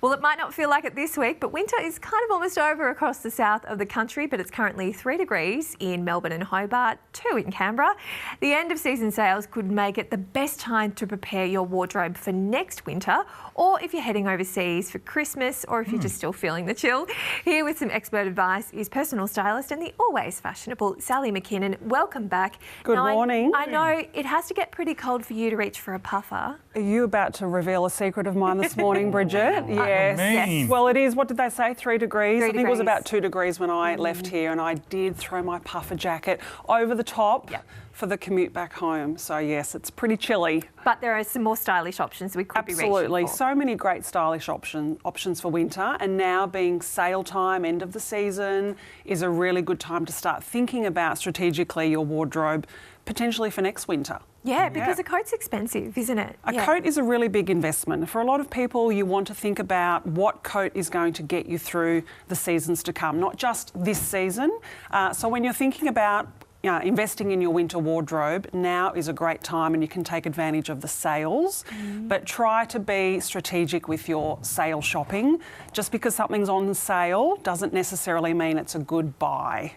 Well, it might not feel like it this week, but winter is kind of almost over across the south of the country, but it's currently 3 degrees in Melbourne and Hobart, 2 in Canberra. The end of season sales could make it the best time to prepare your wardrobe for next winter, or if you're heading overseas for Christmas, or if you're just still feeling the chill. Here with some expert advice is personal stylist and the always fashionable Sally McKinnon. Welcome back. Good morning. I know it has to get pretty cold for you to reach for a puffer. Are you about to reveal a secret of mine this morning, Bridget? Yes. Well, it is, what did they say, 3 degrees? I think it was about 2 degrees when I left here, and I did throw my puffer jacket over the top for the commute back home. So yes, it's pretty chilly. But there are some more stylish options we could be reaching for. Absolutely. So many great stylish options for winter, and now being sale time, end of the season, is a really good time to start thinking about strategically your wardrobe, potentially for next winter. Yeah, because a coat's expensive, isn't it? A coat is a really big investment. For a lot of people, you want to think about what coat is going to get you through the seasons to come, not just this season. So when you're thinking about investing in your winter wardrobe, now is a great time and you can take advantage of the sales, but try to be strategic with your sale shopping. Just because something's on sale doesn't necessarily mean it's a good buy.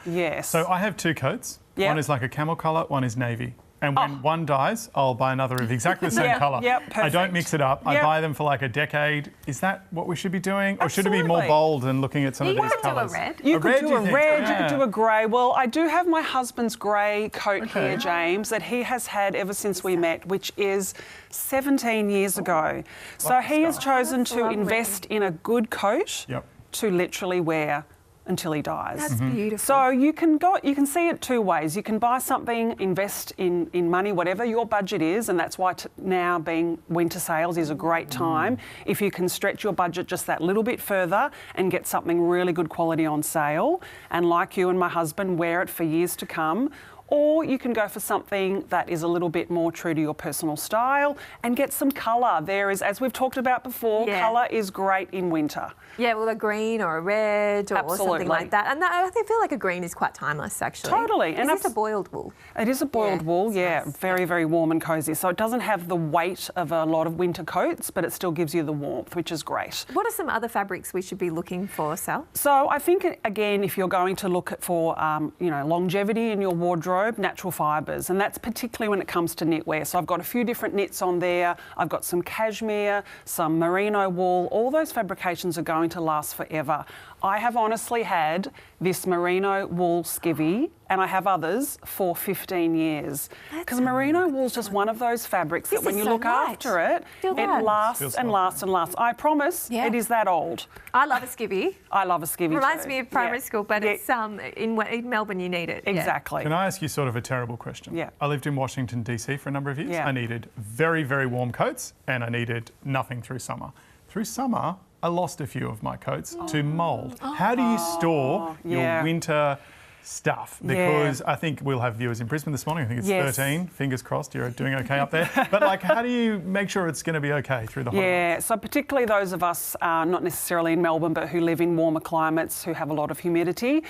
Yes. So I have 2 coats. Yep. One is like a camel colour, one is navy. And when one dies, I'll buy another of exactly the same colour. I don't mix it up. I buy them for like a decade. Is that what we should be doing? Or should it be more bold and looking at some of these colours? You could do a red. You could do a red, you could do a grey. Well, I do have my husband's grey coat here, James, that he has had ever since we met, which is 17 years ago. So he has chosen to invest in a good coat to literally wear until he dies. That's beautiful. So you can see it 2 ways. You can buy something, invest in money, whatever your budget is, and that's why now being winter sales is a great time. If you can stretch your budget just that little bit further and get something really good quality on sale, and like you and my husband, wear it for years to come. Or you can go for something that is a little bit more true to your personal style and get some colour. There is, as we've talked about before, colour is great in winter. Yeah, well, a green or a red or something like that. And I feel like a green is quite timeless, actually. Totally. And it's a boiled wool. It is a boiled wool, nice. Very, very warm and cosy. So it doesn't have the weight of a lot of winter coats, but it still gives you the warmth, which is great. What are some other fabrics we should be looking for, Sal? So I think, again, if you're going to look for, longevity in your wardrobe, natural fibres, and that's particularly when it comes to knitwear. So I've got a few different knits on there. I've got some cashmere, some merino wool. All those fabrications are going to last forever. I have honestly had this merino wool skivvy, and I have others for 15 years. Because merino wool is just one of those fabrics that when you look after it, it lasts and lasts and lasts. I promise it is that old. I love a skivvy. I love a skivvy Reminds me of primary school, but it's in Melbourne you need it. Exactly. Can I ask you sort of a terrible question? Yeah. I lived in Washington, DC for a number of years. Yeah. I needed very, very warm coats and I needed nothing through summer. Through summer, I lost a few of my coats to mould. How do you store your winter stuff? Because I think we'll have viewers in Brisbane this morning. I think it's 13. Fingers crossed you're doing okay up there. But like, how do you make sure it's going to be okay through the hot months? So particularly those of us, not necessarily in Melbourne, but who live in warmer climates, who have a lot of humidity,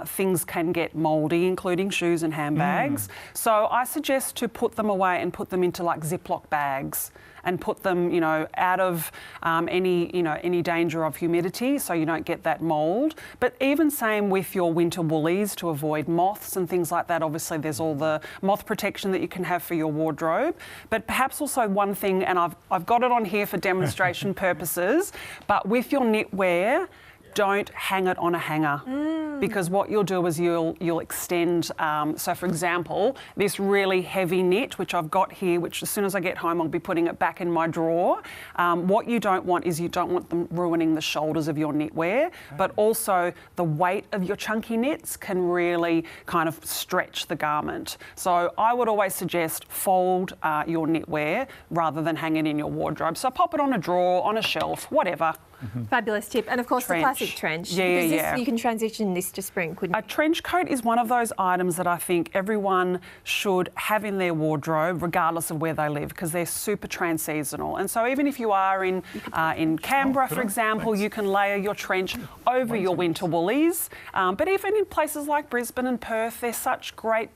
things can get mouldy, including shoes and handbags. So I suggest to put them away and put them into like Ziploc bags and put them, out of any danger of humidity, so you don't get that mould. But even same with your winter woolies to avoid moths and things like that. Obviously, there's all the moth protection that you can have for your wardrobe. But perhaps also one thing, and I've got it on here for demonstration purposes, but with your knitwear, don't hang it on a hanger, because what you'll do is you'll extend. So, for example, this really heavy knit, which I've got here, which as soon as I get home, I'll be putting it back in my drawer. What you don't want is you don't want them ruining the shoulders of your knitwear, but also the weight of your chunky knits can really kind of stretch the garment. So I would always suggest fold your knitwear rather than hang it in your wardrobe. So pop it on a drawer, on a shelf, whatever. Fabulous tip. And of course, the classic trench. Yeah, Because yeah. You can transition this to spring, couldn't A you? trench coat is one of those items that I think everyone should have in their wardrobe, regardless of where they live, because they're super trans-seasonal. And so even if you are in Canberra, for example, you can layer your trench over your winter woolies. But even in places like Brisbane and Perth, there's such great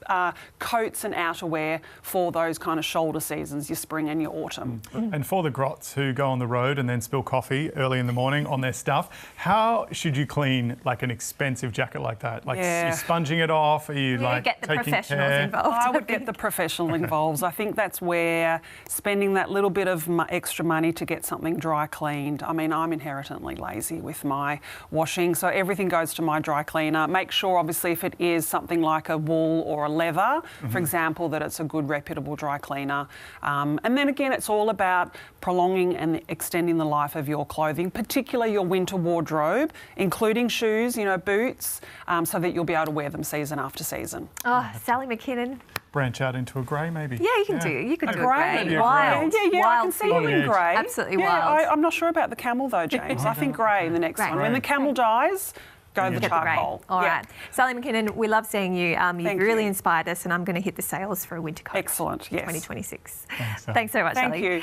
coats and outerwear for those kind of shoulder seasons, your spring and your autumn. And for the grots who go on the road and then spill coffee early in the morning on their stuff, how should you clean like an expensive jacket like that? Like you're sponging it off? Are you like get the taking professionals care? involved. I would get the professional involved. I think that's where spending that little bit of extra money to get something dry cleaned. I mean, I'm inherently lazy with my washing, so everything goes to my dry cleaner. Make sure, obviously, if it is something like a wool or a leather, for example, that it's a good reputable dry cleaner. And then again, it's all about prolonging and extending the life of your clothing, particularly your winter wardrobe, including shoes, you know, boots, so that you'll be able to wear them season after season. Oh, Sally McKinnon. Branch out into a grey, maybe. Yeah, you can do. You could do Grey. a grey. Yeah, Wild. Yeah, I Wild can see you in edge. grey. Absolutely yeah, wild. I'm not sure about the camel though, James. I think grey in the next Grey. one. When the camel dies, go the Get the grey. charcoal. All Yeah. right. Sally McKinnon, we love seeing you. You've Thank really you. inspired us, and I'm going to hit the sales for a winter coat. Excellent, yes. 2026. Thanks, Sally. Thanks so much, Thank Sally. you.